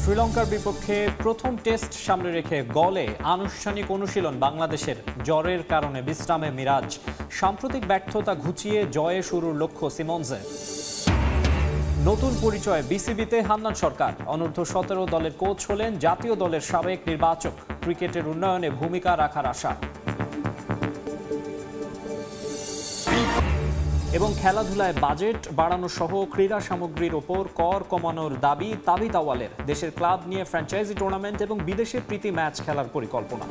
শ্রীলঙ্কার বিপক্ষে প্রথম টেস্ট সামনে রেখে গলে আনুষ্ঠানিক অনুশীলন বাংলাদেশের। জ্বরের কারণে বিশ্রামে মিরাজ। সাম্প্রতিক ব্যর্থতা ঘুচিয়ে জয়ে শুরুর লক্ষ্য সিমন্সের। নতুন পরিচয় বিসিবিতে হান্নান সরকার। অনূর্ধ্ব 17 দলের কোচ হলেন জাতীয় দলের সাবেক নির্বাচক। ক্রিকেটের উন্নয়নে ভূমিকা রাখার আশা। এবং খেলাধুলায় বাজেট বাড়ানো সহ ক্রীড়া সামগ্রীর ওপর কর কমানোর দাবি তাবিত আউয়ালের। দেশের ক্লাব নিয়ে ফ্র্যাঞ্চাইজি টুর্নামেন্ট এবং বিদেশে প্রীতি ম্যাচ খেলার পরিকল্পনা।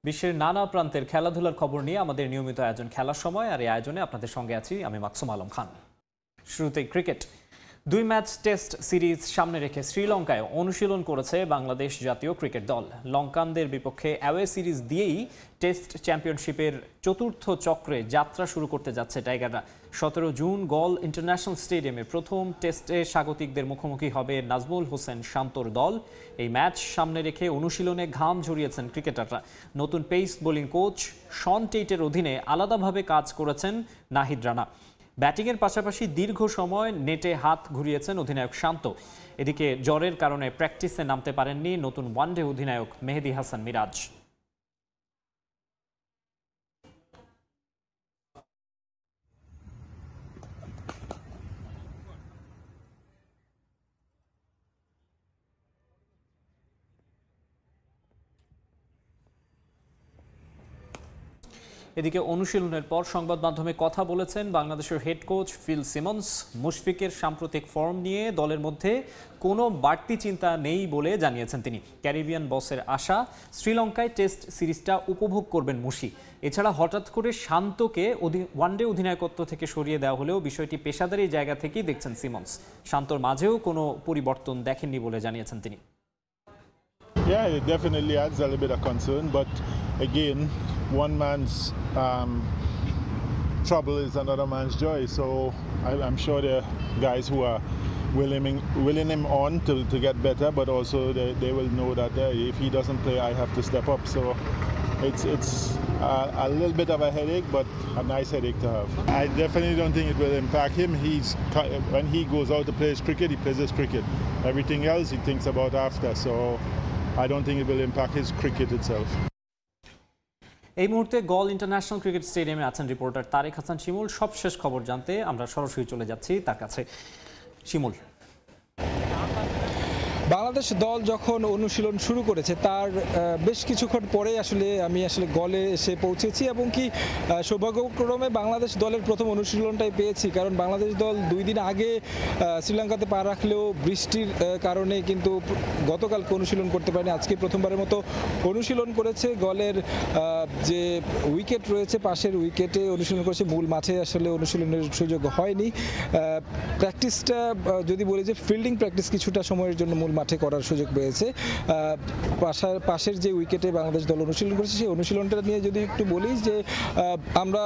বিশ্বের নানা প্রান্তের খেলাধুলার খবর নিয়ে আমাদের নিয়মিত আয়োজন খেলার সময়, আর এই আয়োজনে আপনাদের সঙ্গে আছি আমি মাকসুম আলম খান। শুরুতেই ক্রিকেট। 2 ম্যাচ টেস্ট সিরিজ সামনে রেখে শ্রীলঙ্কায় অনুশীলন করেছে বাংলাদেশ জাতীয় ক্রিকেট দল। লঙ্কানদের বিপক্ষে অ্যাওয়ে সিরিজ দিয়েই টেস্ট চ্যাম্পিয়নশিপের চতুর্থ চক্রে যাত্রা শুরু করতে যাচ্ছে টাইগাররা। 17 জুন গল ইন্টারন্যাশনাল স্টেডিয়ামে প্রথম টেস্টে স্বাগতিকদের মুখোমুখি হবে নাজমুল হোসেন শান্তর দল। এই ম্যাচ সামনে রেখে অনুশীলনে ঘাম ঝরিয়েছেন ক্রিকেটাররা। নতুন পেস বোলিং কোচ শন টেইটের অধীনে আলাদাভাবে কাজ করেছেন নাহিদ রানা। ব্যাটিংয়ের পাশাপাশি দীর্ঘ সময় নেটে হাত ঘুরিয়েছেন অধিনায়ক শান্ত। এদিকে জ্বরের কারণে প্র্যাকটিসে নামতে পারেননি নতুন ওয়ানডে অধিনায়ক মেহেদী হাসান মিরাজ। এদিকে অনুশীলনের পর সংবাদ মাধ্যমে কথা বলেছেন বাংলাদেশের হেড কোচ ফিল সিমন্স। মুশফিকের সাম্প্রতিক ফর্ম নিয়ে দলের মধ্যে কোনো বাড়তি চিন্তা নেই বলে জানিয়েছেন তিনি। ক্যারিবিয়ান বসের আশা, শ্রীলঙ্কায় টেস্ট সিরিজটা উপভোগ করবেন মুশি। এছাড়া হঠাৎ করে শান্তকে ওয়ানডে অধিনায়কত্ব থেকে সরিয়ে দেওয়া হলেও বিষয়টি পেশাদারি জায়গা থেকেই দেখছেন সিমন্স। শান্তর মাঝেও কোনো পরিবর্তন দেখেননি বলে জানিয়েছেন তিনি। Yeah, it definitely adds a little bit of concern, but again, one man's trouble is another man's joy. So I'm sure there are guys who are willing him on to get better, but also they will know that if he doesn't play, I have to step up. So it's a little bit of a headache, but a nice headache to have. I definitely don't think it will impact him. When he goes out to play his cricket, he plays his cricket. Everything else he thinks about after. So I don't think it will impact his cricket itself. এই মুহূর্তে গল international cricket স্টেডিয়ামে আছেন reporter Tarique Hasan শিমুল। সবশেষ খবর জানতে আমরা সরাসরি চলে যাচ্ছি তার কাছে। শিমুল, বাংলাদেশ দল যখন অনুশীলন শুরু করেছে তার বেশ কিছুক্ষণ পরে আমি গলে এসে পৌঁছেছি এবং কি সৌভাগ্যক্রমে বাংলাদেশ দলের প্রথম অনুশীলনটাই পেয়েছি। কারণ বাংলাদেশ দল 2 দিন আগে শ্রীলঙ্কাতে পা রাখলেও বৃষ্টির কারণে কিন্তু গতকালকে অনুশীলন করতে পারেনি। আজকে প্রথমবারের মতো অনুশীলন করেছে। গলের যে উইকেট রয়েছে পাশের উইকেটে অনুশীলন করেছে, মূল মাঠে অনুশীলনের সুযোগ হয়নি। প্র্যাকটিসটা যদি বলি যে ফিল্ডিং প্র্যাকটিস কিছুটা সময়ের জন্য মূল মাঠে করার সুযোগ পেয়েছে। পাশের যে উইকেটে বাংলাদেশ দল অনুশীলন করেছে সেই অনুশীলনটা নিয়ে যদি একটু বলি যে আমরা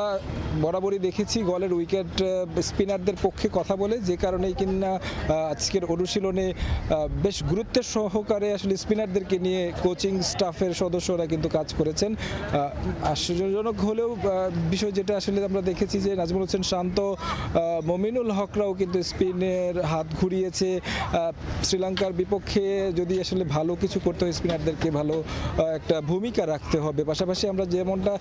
বরাবরই দেখেছি গলের উইকেট স্পিনারদের পক্ষে কথা বলে, যে কারণেই কিনা আজকের অনুশীলনে বেশ গুরুত্বের সহকারে স্পিনারদেরকে নিয়ে কোচিং স্টাফের সদস্যরা কিন্তু কাজ করেছেন। আশ্চর্যজনক হলেও বিষয় যেটা আমরা দেখেছি যে নাজমুল হোসেন শান্ত, মমিনুল হকরাও কিন্তু স্পিনের হাত ঘুরিয়েছে। শ্রীলঙ্কার বিপক্ষে যদি ভালো কিছু করতে হয় স্পিনারদেরকে ভালো একটা ভূমিকা রাখতে হবে। পাশাপাশি আমরা যেমনটা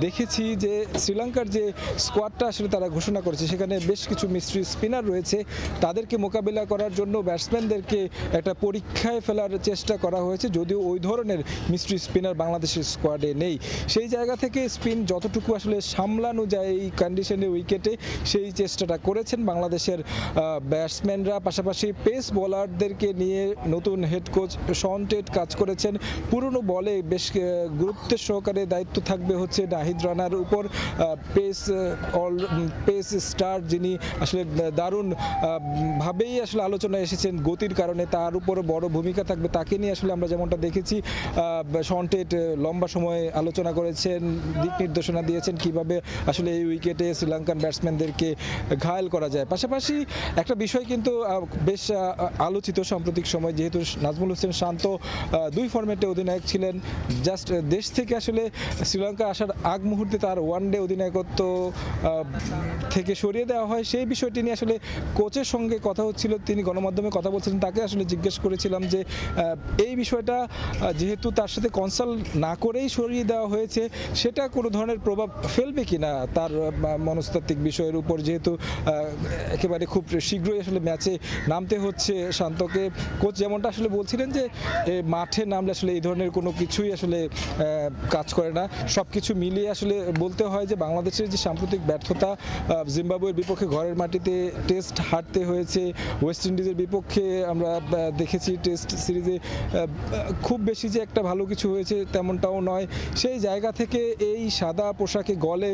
দেখেছি যে শ্রীলঙ্কার যে স্কোয়াডটা তারা ঘোষণা করেছে সেখানে বেশ কিছু মিস্ট্রি স্পিনার রয়েছে। তাদেরকে মোকাবিলা করার জন্য ব্যাটসম্যানদেরকে একটা পরীক্ষায় ফেলার চেষ্টা করা হয়েছে, যদিও ওই ধরনের মিস্ট্রি স্পিনার বাংলাদেশের স্কোয়াডে নেই। সেই জায়গা থেকে স্পিন যতটুকু সামলানো যায় এই কন্ডিশনে উইকেটে সেই চেষ্টাটা করেছেন বাংলাদেশের ব্যাটসম্যানরা। পাশাপাশি পেস বোলারদেরকে নিয়ে নতুন হেড কোচ শন টেট কাজ করেছেন। পুরনো বলে বেশ গুরুত্বের সহকারে দায়িত্ব থাকবে নাহিদ রানার উপর। পেস স্টার যিনি দারুণ ভাবেই আলোচনায় এসেছেন গতির কারণে, তার উপরও বড় ভূমিকা থাকবে। তাকে নিয়ে আমরা যেমনটা দেখেছি শন টেট লম্বা সময় আলোচনা করেছেন, দিক নির্দেশনা দিয়েছেন কিভাবে এই উইকেটে শ্রীলঙ্কান ব্যাটসম্যানদেরকে ঘায়েল করা যায়। পাশাপাশি একটা বিষয় কিন্তু বেশ আলোচিত সাম্প্রতিক সময় যেহেতু নাজমুল হোসেন শান্ত 2 ফরম্যাটে অধিনায়ক ছিলেন, জাস্ট দেশ থেকে আসলে শ্রীলঙ্কা আসার আগ মুহূর্তে তার ওয়ানডে অধিনায়কত্ব থেকে সরিয়ে দেওয়া হয়। সেই বিষয়টি নিয়ে আসলে কোচের সঙ্গে কথা হচ্ছিল, তিনি গণমাধ্যমে কথা বলছিলেন, তাকে আসলে জিজ্ঞেস করেছিলাম যে এই বিষয়টা যেহেতু তার সাথে কনসাল্ট না করেই সরিয়ে দেওয়া হয়েছে, সেটা কোনো ধরনের প্রভাব ফেলবে কিনা তার মনস্তাত্ত্বিক বিষয়ের উপর, যেহেতু একেবারে খুব শীঘ্রই আসলে ম্যাচে নামতে হচ্ছে শান্তকে। কোচ যেমনটা আসলে বলছিলেন যে মাঠে নামলে আসলে এই ধরনের কোনো কিছুই আসলে কাজ করে না। সব কিছু মিলিয়ে আসলে বলতে হয় যে বাংলাদেশের যে সাম্প্রতিক ব্যর্থতা, জিম্বাবুয়ের বিপক্ষে ঘরের মাটিতে টেস্ট হারতে হয়েছে, ওয়েস্ট ইন্ডিজের বিপক্ষে আমরা দেখেছি টেস্ট সিরিজে খুব বেশি যে একটা ভালো কিছু হয়েছে তেমনটাও নয়। সেই জায়গা থেকে এই সাদা পোশাকে গলে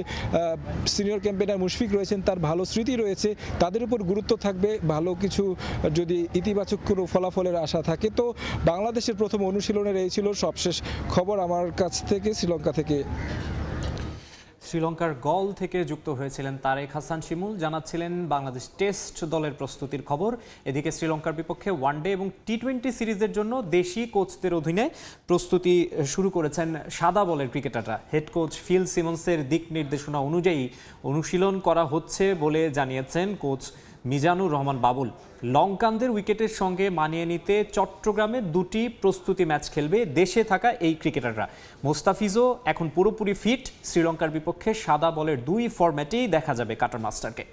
সিনিয়র ক্যাম্পেনার মুশফিক রয়েছেন, তার ভালো স্মৃতি রয়েছে, তাদের উপর গুরুত্ব থাকবে। ভালো কিছু যদি ইতিবাচক কোনো ফলাফলের আশা থাকে, তো বাংলাদেশের প্রথম অনুশীলনের এই ছিল সবশেষ খবর আমার কাছ থেকে শ্রীলঙ্কা থেকে। শ্রীলঙ্কার গল থেকে যুক্ত হয়েছিলেন তারেক হাসান শিমুল, জানাচ্ছিলেন বাংলাদেশ টেস্ট দলের প্রস্তুতির খবর। এদিকে শ্রীলঙ্কার বিপক্ষে ওয়ানডে এবং টি-20 সিরিজের জন্য দেশি কোচদের অধীনে প্রস্তুতি শুরু করেছেন সাদা বলের ক্রিকেটাররা। হেড কোচ ফিল সিমন্সের দিক নির্দেশনা অনুযায়ী অনুশীলন করা হচ্ছে বলে জানিয়েছেন কোচ মিজানুর রহমান বাবুল। লঙ্কানদের উইকেটের সঙ্গে মানিয়ে নিতে চট্টগ্রামে 2টি প্রস্তুতি ম্যাচ খেলবে দেশে থাকা এই ক্রিকেটাররা। মোস্তাফিজও এখন পুরোপুরি ফিট। শ্রীলঙ্কার বিপক্ষে সাদা বলের 2 ফরম্যাটেই দেখা যাবে কাটার মাস্টারকে।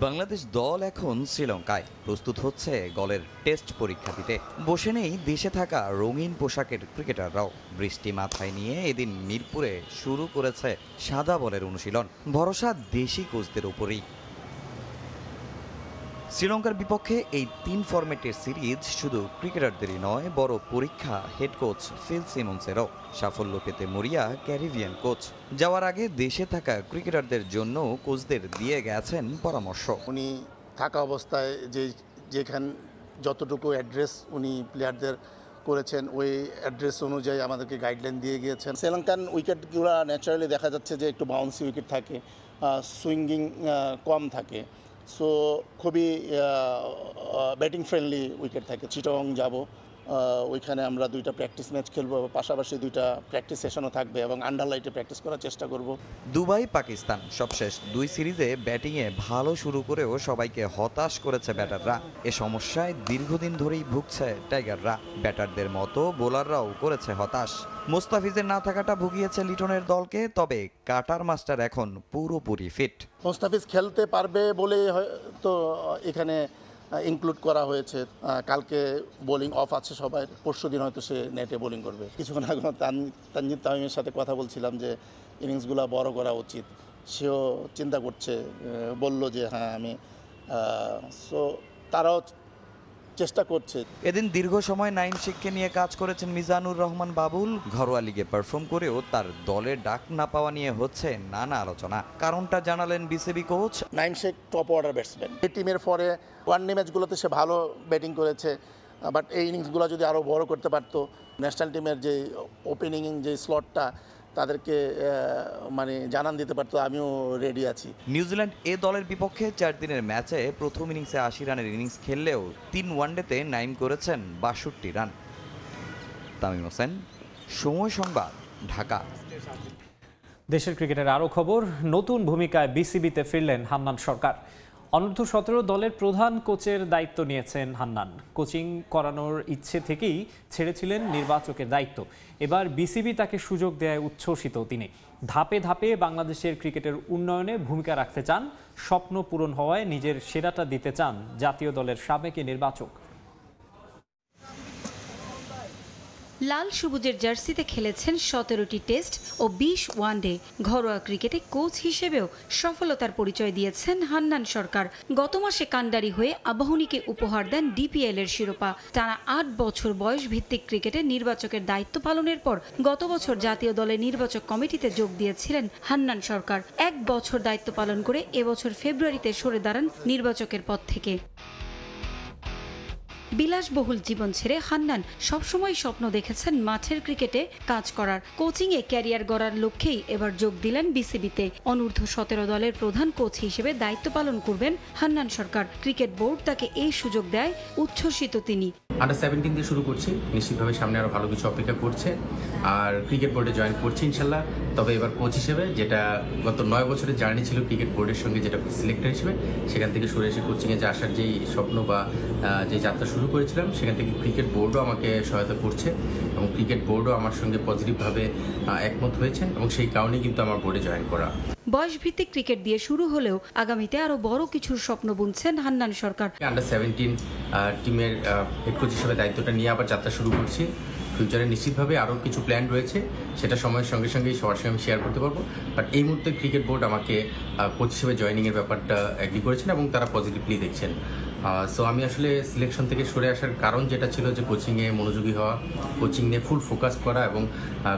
বাংলাদেশ দল এখন শ্রীলঙ্কায় প্রস্তুত হচ্ছে গলের টেস্ট পরীক্ষা দিতে। বসে নেই দেশে থাকা রঙিন পোশাকের ক্রিকেটাররাও। বৃষ্টি মাথায় নিয়ে এদিন মিরপুরে শুরু করেছে সাদা বলের অনুশীলন, ভরসা দেশি কোচদের উপরই। শ্রীলঙ্কার বিপক্ষে এই 3 ফরম্যাটের সিরিজ শুধু ক্রিকেটারদেরই নয়, বড় পরীক্ষা হেড কোচ ফিল সিমন্সেরও। সাফল্য পেতে মরিয়া ক্যারিবিয়ান কোচ। যাওয়ার আগে দেশে থাকা ক্রিকেটারদের জন্য কোচদের দিয়ে গেছেন পরামর্শ। উনি থাকা অবস্থায় যেখান যতটুকু অ্যাড্রেস উনি প্লেয়ারদের করেছেন, ওই অ্যাড্রেস অনুযায়ী আমাদেরকে গাইডলাইন দিয়ে গিয়েছেন। শ্রীলঙ্কান উইকেটগুলো ন্যাচারালি দেখা যাচ্ছে যে একটু বাউন্সি উইকেট থাকে, সুইঙ্গিং কম থাকে, সো খুবই ব্যাটিং ফ্রেন্ডলি উইকেট থাকে। চিটগং যাব, ওইখানে আমরা 2টা প্র্যাকটিস ম্যাচ খেলবো, পাশাপাশি 2টা প্র্যাকটিস সেশনও থাকবে এবং আন্ডারলাইটে প্র্যাকটিস করার চেষ্টা করব। দুবাই পাকিস্তান সবশেষ 2 সিরিজে ব্যাটিংয়ে ভালো শুরু করেও সবাইকে হতাশ করেছে ব্যাটাররা। এ সমস্যায় দীর্ঘদিন ধরেই ভুগছে টাইগাররা। ব্যাটারদের মতো বোলাররাও করেছে হতাশ। মোস্তাফিজের না থাকাটা ভুগিয়েছে লিটনের দলকে, তবে কাটার মাস্টার এখন পুরোপুরি ফিট। মোস্তাফিজ খেলতে পারবে বলে হয়তো এখানে ইনক্লুড করা হয়েছে। কালকে বোলিং অফ আছে সবাই, পরশুদিন হয়তো সে নেটে বোলিং করবে। কিছুক্ষণ আগে তানজিদ তামিমের সাথে কথা বলছিলাম যে ইনিংসগুলো বড় করা উচিত, সেও চিন্তা করছে, বলল যে হ্যাঁ আমি, সো তারাও চেষ্টা করছে। এদিন দীর্ঘ সময় নাইম শেখকে নিয়ে কাজ করেছেন মিজানুর রহমান বাবুল। ঘরোয়া লিগে পারফর্ম করেও তার দলের ডাক না পাওয়া নিয়ে হচ্ছে নানা আলোচনা। কারণটা জানালেন BCB coach. Naim Sheikh top order batsman, এই টিমের পরে ওয়ানডে ম্যাচগুলোতে সে ভালো ব্যাটিং করেছে, বাট এই ইনিংসগুলো যদি আরও বড় করতে পারতো, ন্যাশনাল টিমের যে ওপেনিং যে স্লটটা তাদেরকে মানে জানান দিতে পারতো আমিও রেডি আছি। নিউজিল্যান্ড এ দলের বিপক্ষে 4 দিনের ম্যাচে প্রথম ইনিংসে 80 রানের ইনিংস খেললেও 3 ওয়ানডেতে নাইম করেছেন 62 রান। তামিম হোসেন, সময় সংবাদ, ঢাকা। দেশের ক্রিকেটের আরও খবর। নতুন ভূমিকায় বিসিবিতে ফিরলেন হান্নান সরকার। অনূর্ধ্ব-17 দলের প্রধান কোচের দায়িত্ব নিয়েছেন হান্নান। কোচিং করানোর ইচ্ছে থেকেই ছেড়েছিলেন নির্বাচকের দায়িত্ব। এবার বিসিবি তাকে সুযোগ দেয় উচ্ছ্বসিত তিনি। ধাপে ধাপে বাংলাদেশের ক্রিকেটের উন্নয়নে ভূমিকা রাখতে চান। স্বপ্ন পূরণ হওয়ায় নিজের সেরাটা দিতে চান জাতীয় দলের সাবেক নির্বাচক। লাল সবুজের জার্সিতে খেলেছেন 17টি টেস্ট ও 20 ওয়ানডে। ঘরোয়া ক্রিকেটে কোচ হিসেবেও সফলতার পরিচয় দিয়েছেন হান্নান সরকার। গত মাসে কান্ডারি হয়ে আবাহনীকে উপহার দেন ডিপিএল এর শিরোপা। টানা 8 বছর বয়স ভিত্তিক ক্রিকেটে নির্বাচকের দায়িত্ব পালনের পর গত বছর জাতীয় দলের নির্বাচক কমিটিতে যোগ দিয়েছিলেন হান্নান সরকার। 1 বছর দায়িত্ব পালন করে এবছর ফেব্রুয়ারিতে সরে দাঁড়ান নির্বাচকের পদ থেকে। বিলাসবহুল জীবন ছেড়ে হান্নান সবসময় স্বপ্ন দেখেছেন মাঠের ক্রিকেটে কাজ করার। কোচিংয়ে ক্যারিয়ার গড়ার লক্ষ্যেই এবার যোগ দিলেন বিসিবিতে। অনূর্ধ্ব 17 দলের প্রধান কোচ হিসেবে দায়িত্ব পালন করবেন হান্নান সরকার। ক্রিকেট বোর্ড তাকে এই সুযোগ দেয়, উচ্ছ্বসিত তিনি। আন্ডার-17 দিয়ে শুরু করছি, নিশ্চিতভাবে সামনে আরও ভালো কিছু অপেক্ষা করছে। আর ক্রিকেট বোর্ডে জয়েন করছি ইনশাল্লাহ। তবে এবার কোচ হিসেবে, যেটা গত 9 বছরের জার্নি ছিল ক্রিকেট বোর্ডের সঙ্গে, যেটা সিলেক্টর হিসেবে, সেখান থেকে সরে এসে কোচিংয়ে যে আসার যেই স্বপ্ন বা যে যাত্রা শুরু করেছিলাম, সেখান থেকে ক্রিকেট বোর্ডও আমাকে সহায়তা করছে এবং ক্রিকেট বোর্ডও আমার সঙ্গে পজিটিভভাবে একমত হয়েছেন এবং সেই কারণেই কিন্তু আমার বোর্ডে জয়েন করা। বয়সভিত্তিক ক্রিকেট দিয়ে শুরু হলেও আগামীতে আরো বড় কিছুর স্বপ্ন বুনছেন হান্নান সরকার। আন্ডার-17 টিমের হেড কোচ হিসেবে দায়িত্বটা নিয়ে আবার যাত্রা শুরু করছি। ফিউচারে নিশ্চিতভাবে আরও কিছু প্ল্যান রয়েছে, সেটা সময়ের সঙ্গে সঙ্গেই সবার সঙ্গে আমি শেয়ার করতে পারবো। বাট এই মুহূর্তে ক্রিকেট বোর্ড আমাকে কোচ হিসেবে জয়েনিংয়ের ব্যাপারটা এগ্রি করেছেন এবং তারা পজিটিভলি দেখছেন। সো আমি আসলে সিলেকশন থেকে সরে আসার কারণ যেটা ছিল যে কোচিংয়ে মনোযোগী হওয়া, কোচিং নিয়ে ফুল ফোকাস করা এবং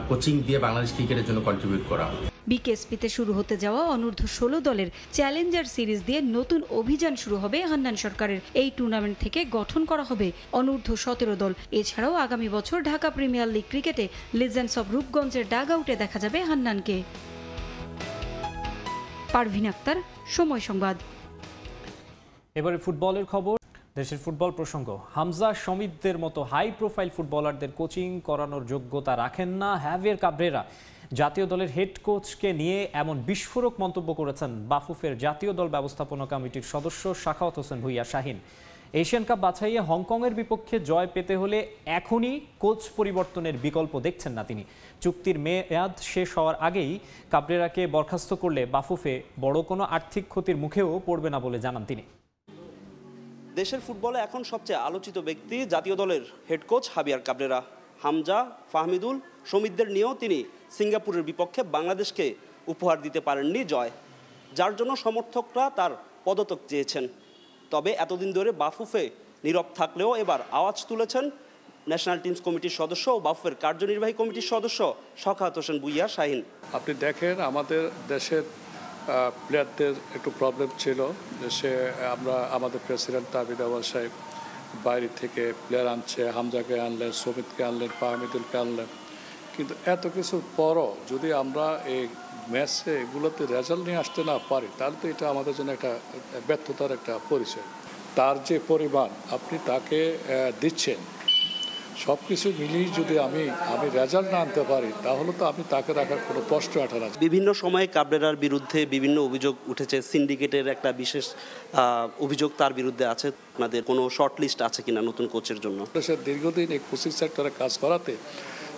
কোচিং দিয়ে বাংলাদেশ ক্রিকেটের জন্য কন্ট্রিবিউট করা। বিকেএসপিতে শুরু হতে যাওয়া অনূর্ধ্ব 16 দলের চ্যালেঞ্জার সিরিজ দিয়ে নতুন অভিযান শুরু হবে হান্নান সরকারের। এই টুর্নামেন্ট থেকে গঠন করা হবে অনূর্ধ্ব 17 দল। এছাড়াও আগামী বছর ঢাকা প্রিমিয়ার লিগ ক্রিকেটে লিজেন্ডস অব রূপগঞ্জের ডাগ আউটে দেখা যাবে হান্নানকে। পারভিন আক্তার, সময় সংবাদ। এবারে ফুটবলের খবর। দেশের ফুটবল প্রসঙ্গ। হামজা সমিতদের মতো হাই প্রোফাইল ফুটবলারদের কোচিং করানোর যোগ্যতা রাখেন না হ্যাভিয়ার কাব্রেরা। জাতীয় দলের হেড কোচকে নিয়ে এমন বিস্ফোরক মন্তব্য করেছেন বাফুফের জাতীয় দল ব্যবস্থাপনা কমিটির সদস্য সাখাওয়াত হোসেন ভূঁইয়া শাহীন। এশিয়ান কাপ বাছাইয়ে হংকংয়ের বিপক্ষে জয় পেতে হলে এখনই কোচ পরিবর্তনের বিকল্প দেখছেন না তিনি। চুক্তির মেয়াদ শেষ হওয়ার আগেই কাব্রেরাকে বরখাস্ত করলে বাফুফে বড় কোনো আর্থিক ক্ষতির মুখেও পড়বে না বলে জানান তিনি। দেশের ফুটবলে এখন সবচেয়ে আলোচিত ব্যক্তি জাতীয় দলের head coach Javier Cabrera. Hamza, Fahmidul, সমিতদের নিয়েও তিনি সিঙ্গাপুরের বিপক্ষে বাংলাদেশকে উপহার দিতে পারেননি জয়, যার জন্য সমর্থকরা তার পদত্যাগ চেয়েছেন। তবে এতদিন ধরে বাফুফে নীরব থাকলেও এবার আওয়াজ তুলেছেন ন্যাশনাল টিমস কমিটির সদস্য ও বাফুফের কার্যনির্বাহী কমিটির সদস্য সাখাওয়াত হোসেন ভূঁইয়া শাহীন। আপনি দেখেন আমাদের দেশের প্লেয়ারদের একটু প্রবলেম ছিল, আমাদের প্রেসিডেন্ট তাবিদ আওয়াল সাহেব বাইরে থেকে প্লেয়ার আনছে, হামজাকে আনলেন, সমিতকে আনলেন, ফাহমিদুলকে আনলেন, কিন্তু এত কিছুর পরও যদি আমরা এই ম্যাচে এগুলোতে রেজাল্ট নিয়ে আসতে না পারি, তাহলে তো এটা আমাদের জন্য একটা ব্যর্থতার একটা পরিচয়। তার যে পরিমাণ আপনি তাকে দিচ্ছেন, সব কিছু মিলিয়ে যদি আমি রেজাল্ট না আনতে পারি, তাহলে তো আমি তাকে রাখার কোনো প্রশ্ন ওঠে না। বিভিন্ন সময়ে কাবরেরার বিরুদ্ধে বিভিন্ন অভিযোগ উঠেছে। সিন্ডিকেটের একটা বিশেষ অভিযোগ তার বিরুদ্ধে আছে। আপনাদের কোনো শর্ট লিস্ট আছে কিনা নতুন কোচের জন্য? সে দীর্ঘদিন এই কোচিং সেক্টরে কাজ করাতে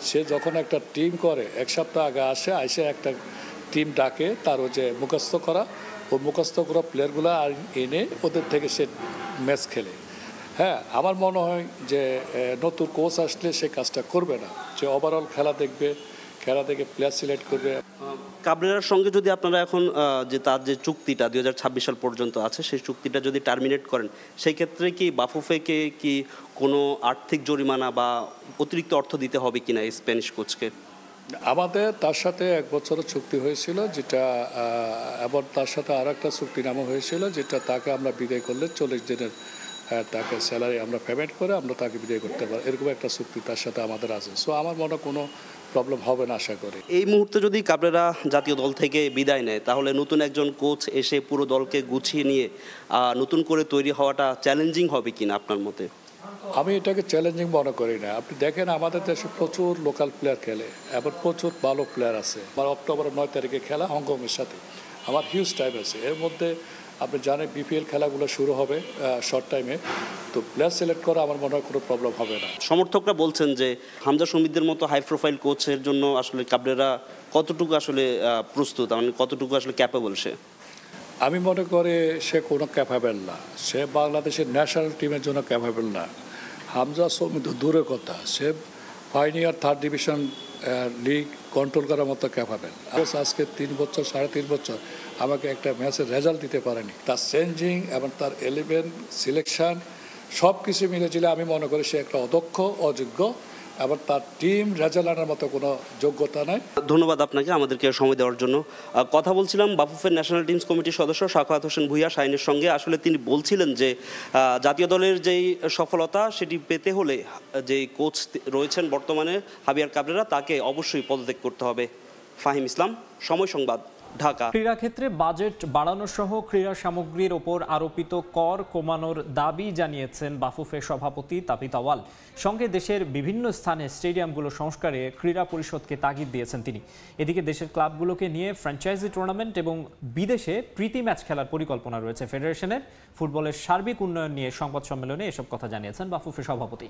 সে যখন একটা টিম করে, এক সপ্তাহ আগে আসে একটা টিম ডাকে, তার যে মুখস্থ করা, ও মুখস্থ করা প্লেয়ারগুলো এনে ওদের থেকে সে ম্যাচ খেলে। হ্যাঁ, আমার মনে হয় যে নতুন কোচ আসলে সে কাজটা করবে না, যে ওভারঅল খেলা দেখবে, খেলা দেখে প্লেয়ার সিলেক্ট করবে। কাবরেরার সঙ্গে যদি আপনারা এখন যে তার যে চুক্তিটা 2026 সাল পর্যন্ত আছে, সেই চুক্তিটা যদি টার্মিনেট করেন, সেই ক্ষেত্রে কি বাফুফেকে কি কোনো আর্থিক জরিমানা বা অতিরিক্ত অর্থ দিতে হবে কিনা এই স্প্যানিশ কোচকে? আমাদের তার সাথে 1 বছরের চুক্তি হয়েছিল, যেটা এবার তার সাথে আর একটা চুক্তিনামা হয়েছিল, যেটা তাকে আমরা বিদায় করলে 40 দিনের তাকে স্যালারি আমরা পেমেন্ট করে আমরা তাকে বিদায় করতে পারি, এরকম একটা চুক্তি তার সাথে আমাদের আছে। সো আমার মনে কোনো প্রবলেম হবে না আশা করি। এই মুহূর্তে যদি কাবরেরা জাতীয় দল থেকে বিদায় নেয়, তাহলে নতুন একজন কোচ এসে পুরো দলকে গুছিয়ে নিয়ে নতুন করে তৈরি হওয়াটা চ্যালেঞ্জিং হবে কিনা আপনার মতে? আমি এটাকে চ্যালেঞ্জিং মনে করি না। আপনি দেখেন আমাদের দেশে প্রচুর লোকাল প্লেয়ার খেলে, এবার প্রচুর ভালো প্লেয়ার আছে। আমার অক্টোবরের 9 তারিখে খেলা হংকংয়ের সাথে, আমার হিউজ টাইম আছে। এর মধ্যে আপনি জানেন বিপিএল খেলাগুলো শুরু হবে শর্ট টাইমে, তো প্লেয়ার সিলেক্ট করা আমার মনে হয় কোনো প্রবলেম হবে না। সমর্থকরা বলছেন যে হামজা সমিতদের মতো হাই প্রোফাইল কোচের জন্য আসলে কাবরেরা কতটুকু আসলে প্রস্তুত, মানে কতটুকু আসলে ক্যাপেবল সে? আমি মনে করি সে কোনো ক্যাপেবল না, সে বাংলাদেশের ন্যাশনাল টিমের জন্য ক্যাপেবল না। হামজা সমিত দূরের কথা, সে final 3rd division league control করার মতো ক্যাপেবল। আজকে 3 বছর 3.5 বছর আমাকে একটা ম্যাচের রেজাল্ট দিতে পারেনি। তার চেঞ্জিং এবং তার 11 সিলেকশন সব কিছু মিলেছিল, আমি মনে করি সে একটা অদক্ষ, অযোগ্য আবার তার টিম রেজাল্ট আনার মতো কোনো যোগ্যতা নাই। ধন্যবাদ আপনাকে আমাদেরকে সময় দেওয়ার জন্য। কথা বলছিলাম বাফুফের ন্যাশনাল টিমস কমিটির সদস্য সাখাওয়াত হোসেন ভূঁইয়া শাহিনের সঙ্গে। আসলে তিনি বলছিলেন যে জাতীয় দলের যেই সফলতা সেটি পেতে হলে যে কোচ রয়েছেন বর্তমানে হাবিয়ার কাবরেরা, তাকে অবশ্যই পদত্যাগ করতে হবে। ফাহিম ইসলাম, সময় সংবাদ, ঢাকা। ক্রীড়া ক্ষেত্রে বাজেট বাড়ানো সহ ক্রীড়া সামগ্রীর ওপর আরোপিত কর কমানোর দাবি জানিয়েছেন বাফুফের সভাপতি তাবিথ আউয়াল। সঙ্গে দেশের বিভিন্ন স্থানে স্টেডিয়ামগুলো সংস্কারে ক্রীড়া পরিষদকে তাগিদ দিয়েছেন তিনি। এদিকে দেশের ক্লাবগুলোকে নিয়ে ফ্র্যাঞ্চাইজি টুর্নামেন্ট এবং বিদেশে প্রীতি ম্যাচ খেলার পরিকল্পনা রয়েছে ফেডারেশনের। ফুটবলের সার্বিক উন্নয়ন নিয়ে সংবাদ সম্মেলনে এসব কথা জানিয়েছেন বাফুফের সভাপতি।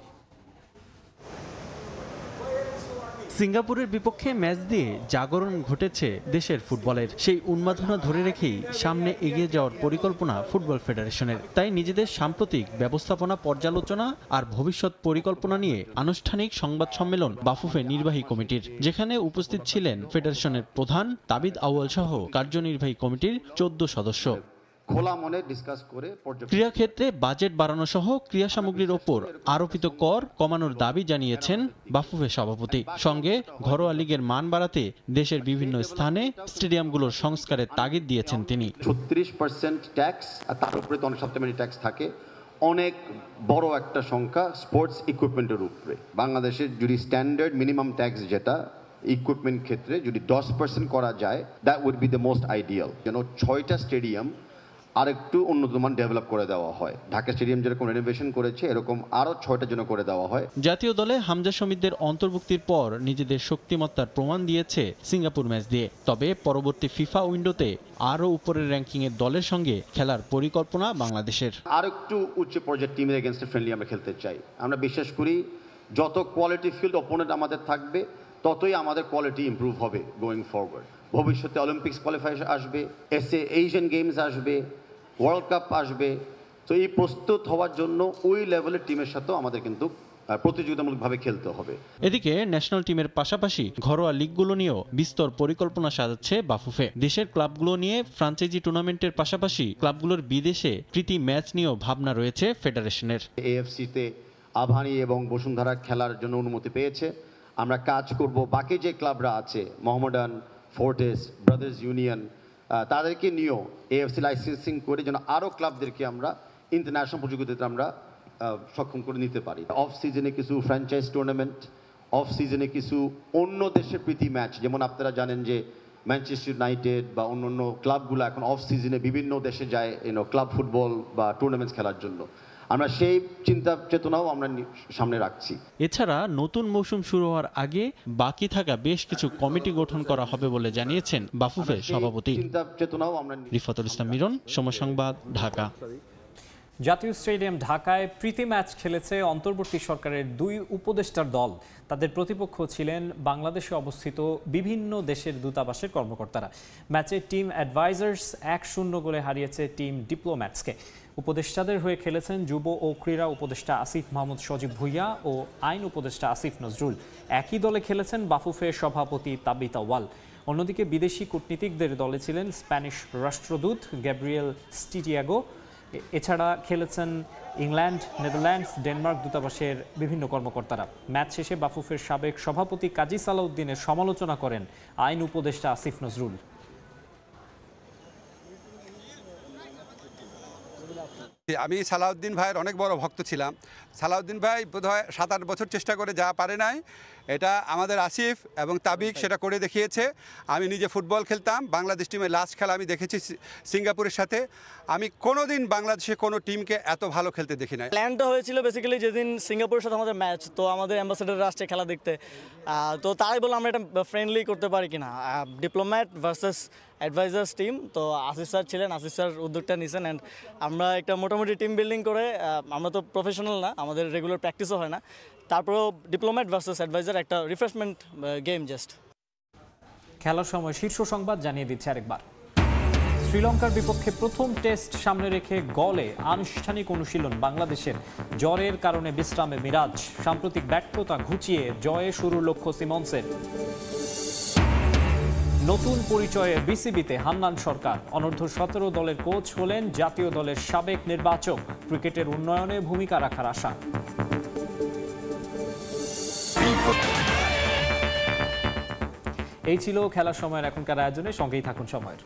সিঙ্গাপুরের বিপক্ষে ম্যাচ দিয়ে জাগরণ ঘটেছে দেশের ফুটবলের। সেই উন্মাদনা ধরে রেখেই সামনে এগিয়ে যাওয়ার পরিকল্পনা ফুটবল ফেডারেশনের। তাই নিজেদের সাম্প্রতিক ব্যবস্থাপনা পর্যালোচনা আর ভবিষ্যৎ পরিকল্পনা নিয়ে আনুষ্ঠানিক সংবাদ সম্মেলন বাফুফে নির্বাহী কমিটির, যেখানে উপস্থিত ছিলেন ফেডারেশনের প্রধান তাবিথ আউয়াল সহ কার্যনির্বাহী কমিটির 14 সদস্য। খোলা মনে ডিসকাস করে ক্রীড়া ক্ষেত্রে বাজেট বাড়ানো সহ ক্রীড়া সামগ্রীর ওপর আরোপিত কর কমানোর দাবি জানিয়েছেন বাফুফের সভাপতি। সঙ্গে ঘরোয়া লীগের মান বাড়াতে দেশের বিভিন্ন স্থানে স্টেডিয়ামগুলোর সংস্কারের তাগিদ দিয়েছেন তিনি। 36% ট্যাক্স আর তার উপরে 370 ট্যাক্স থাকে, অনেক বড় একটা সংখ্যা স্পোর্টস ইকুইপমেন্টের উপরে। বাংলাদেশের যদি স্ট্যান্ডার্ড মিনিমাম ট্যাক্স যেটা ইকুইপমেন্ট ক্ষেত্রে যদি 10% করা যায়, that would be the most ideal. যেন 6টা স্টেডিয়াম আরেকটু উন্নতমান ডেভেলপ করে দেওয়া হয়। ঢাকা স্টেডিয়াম যেরকম রেনোভেশন করেছে এরকম আরও 6টা জন্য করে দেওয়া হয়। জাতীয় দলে হামজা শমীদদের অন্তর্ভুক্তির পর নিজেদের শক্তিমত্তার প্রমাণ দিয়েছে সিঙ্গাপুর ম্যাচ দিয়ে। তবে পরবর্তী ফিফা উইন্ডোতে আরও উপরের র্যাঙ্কিংয়ের দলের সঙ্গে খেলার পরিকল্পনা বাংলাদেশের। আরেকটু উচ্চ পর্যায়ের টিমের এগেনস্টে ফ্রেন্ডলি আমরা খেলতে চাই। আমরা বিশ্বাস করি যত কোয়ালিটি ফিল্ড অপোনেন্ট আমাদের থাকবে ততই আমাদের কোয়ালিটি ইমপ্রুভ হবে গোয়িং ফরওয়ার্ড। ভবিষ্যতে অলিম্পিক্স কোয়ালিফায়ার আসবে, এশিয়ান গেমস আসবে, ওয়ার্ল্ড কাপ আসবে। তো এই প্রস্তুত হওয়ার জন্য ওই লেভেলের টিমের সাথেও আমাদের কিন্তু প্রতিযোগিতামূলকভাবে খেলতে হবে। এদিকে ন্যাশনাল টিমের পাশাপাশি ঘরোয়া লিগগুলো নিয়েও বিস্তর পরিকল্পনা সাজাচ্ছে বাফুফে। দেশের ক্লাবগুলো নিয়ে ফ্রাঞ্চাইজি টুর্নামেন্টের পাশাপাশি ক্লাবগুলোর বিদেশে প্রীতি ম্যাচ নিয়েও ভাবনা রয়েছে ফেডারেশনের। এএফসিতে আভানি এবং বসুন্ধরা খেলার জন্য অনুমতি পেয়েছে। আমরা কাজ করব বাকি যে ক্লাবরা আছে, মোহামেডান, ফোর্টিস, ব্রাদার্স ইউনিয়ন, তাদেরকে নিয়েও এএফসি লাইসেন্সিং করে যেন আরও ক্লাবদেরকে আমরা ইন্টারন্যাশনাল প্রতিযোগিতাতে আমরা সক্ষম করে নিতে পারি। অফ সিজনে কিছু ফ্র্যাঞ্চাইজ টুর্নামেন্ট, অফ সিজনে কিছু অন্য দেশের প্রীতি ম্যাচ, যেমন আপনারা জানেন যে ম্যানচেস্টার ইউনাইটেড বা অন্য ক্লাবগুলো এখন অফ সিজনে বিভিন্ন দেশে যায় ক্লাব ফুটবল বা টুর্নামেন্টস খেলার জন্য। আমরা সেই চিন্তা চেতনাও আমরা সামনে রাখছি। এছাড়া নতুন মৌসুম শুরু হওয়ার আগে বাকি থাকা বেশ কিছু কমিটি গঠন করা হবে বলে জানিয়েছেন বাফুফের সভাপতি। চিন্তা চেতনাও আমরা। রিফাতুল ইসলাম মিরন, সময় সংবাদ, ঢাকা। জাতীয় স্টেডিয়াম ঢাকায় প্রীতি ম্যাচ খেলেছে অন্তর্বর্তী সরকারের 2 উপদেষ্টার দল। তাদের প্রতিপক্ষ ছিলেন বাংলাদেশে অবস্থিত বিভিন্ন দেশের দূতাবাসের কর্মকর্তারা। ম্যাচে টিম অ্যাডভাইজার্স 1-0 গোলে হারিয়েছে টিম ডিপ্লোম্যাটসকে। উপদেষ্টাদের হয়ে খেলেছেন যুব ও ক্রীড়া উপদেষ্টা আসিফ মাহমুদ সজীব ভূঁইয়া ও আইন উপদেষ্টা আসিফ নজরুল। একই দলে খেলেছেন বাফুফের সভাপতি তাবিথ আউয়াল। অন্যদিকে বিদেশি কূটনীতিকদের দলে ছিলেন স্প্যানিশ রাষ্ট্রদূত গ্যাব্রিয়েল স্টিটিয়াগো। এছাড়া খেলেছেন ইংল্যান্ড, নেদারল্যান্ডস, ডেনমার্ক দূতাবাসের বিভিন্ন কর্মকর্তারা। ম্যাচ শেষে বাফুফের সাবেক সভাপতি কাজী সালাউদ্দিনের সমালোচনা করেন আইন উপদেষ্টা আসিফ নজরুল। আমি সালাউদ্দিন ভাইয়ের অনেক বড় ভক্ত ছিলাম। সালাউদ্দিন ভাই বোধহয় 7-8 বছর চেষ্টা করে যা পারে নাই, এটা আমাদের আসিফ এবং তাবিক সেটা করে দেখিয়েছে। আমি নিজে ফুটবল খেলতাম, বাংলাদেশ টিমের লাস্ট খেলা আমি দেখেছি সিঙ্গাপুরের সাথে। আমি কোনোদিন বাংলাদেশে কোনো টিমকে এত ভালো খেলতে দেখি নাই। প্ল্যানটা হয়েছিল বেসিক্যালি যেদিন সিঙ্গাপুরের সাথে আমাদের ম্যাচ, তো আমাদের অ্যাম্বাসেডার আসছে খেলা দেখতে, তো তাই বললাম আমরা এটা ফ্রেন্ডলি করতে পারি কিনা, ডিপ্লোম্যাট ভার্সেস অ্যাডভাইজার্স টিম। তো আসিফ স্যার ছিলেন, আসিফ স্যার উদ্যোগটা নিয়েছেন অ্যান্ড আমরা একটা মোটামুটি টিম বিল্ডিং করে, আমরা তো প্রফেশনাল না, আমাদের রেগুলার প্র্যাকটিসও হয় না, তারপরেও ডিপ্লোম্যাট ভার্সেস অ্যাডভাইজার একটা রিফ্রেশমেন্ট গেম জাস্ট। খেলার সময় শীর্ষ সংবাদ জানিয়ে দিচ্ছে আরেকবার। শ্রীলঙ্কার বিপক্ষে প্রথম টেস্ট সামনে রেখে গলে আনুষ্ঠানিক অনুশীলন বাংলাদেশের। জ্বরের কারণে বিশ্রামে মিরাজ। সাম্প্রতিক ব্যর্থতা ঘুচিয়ে জয়ে শুরুর লক্ষ্য সিমন্সের। নতুন পরিচয়ে বিসিবিতে হান্নান সরকার। অনূর্ধ্ব-17 দলের কোচ হলেন জাতীয় দলের সাবেক নির্বাচক। ক্রিকেটের উন্নয়নে ভূমিকা রাখার আশা। এই ছিল খেলার সময়ের এখনকার আয়োজনে, সঙ্গেই থাকুন সময়ের।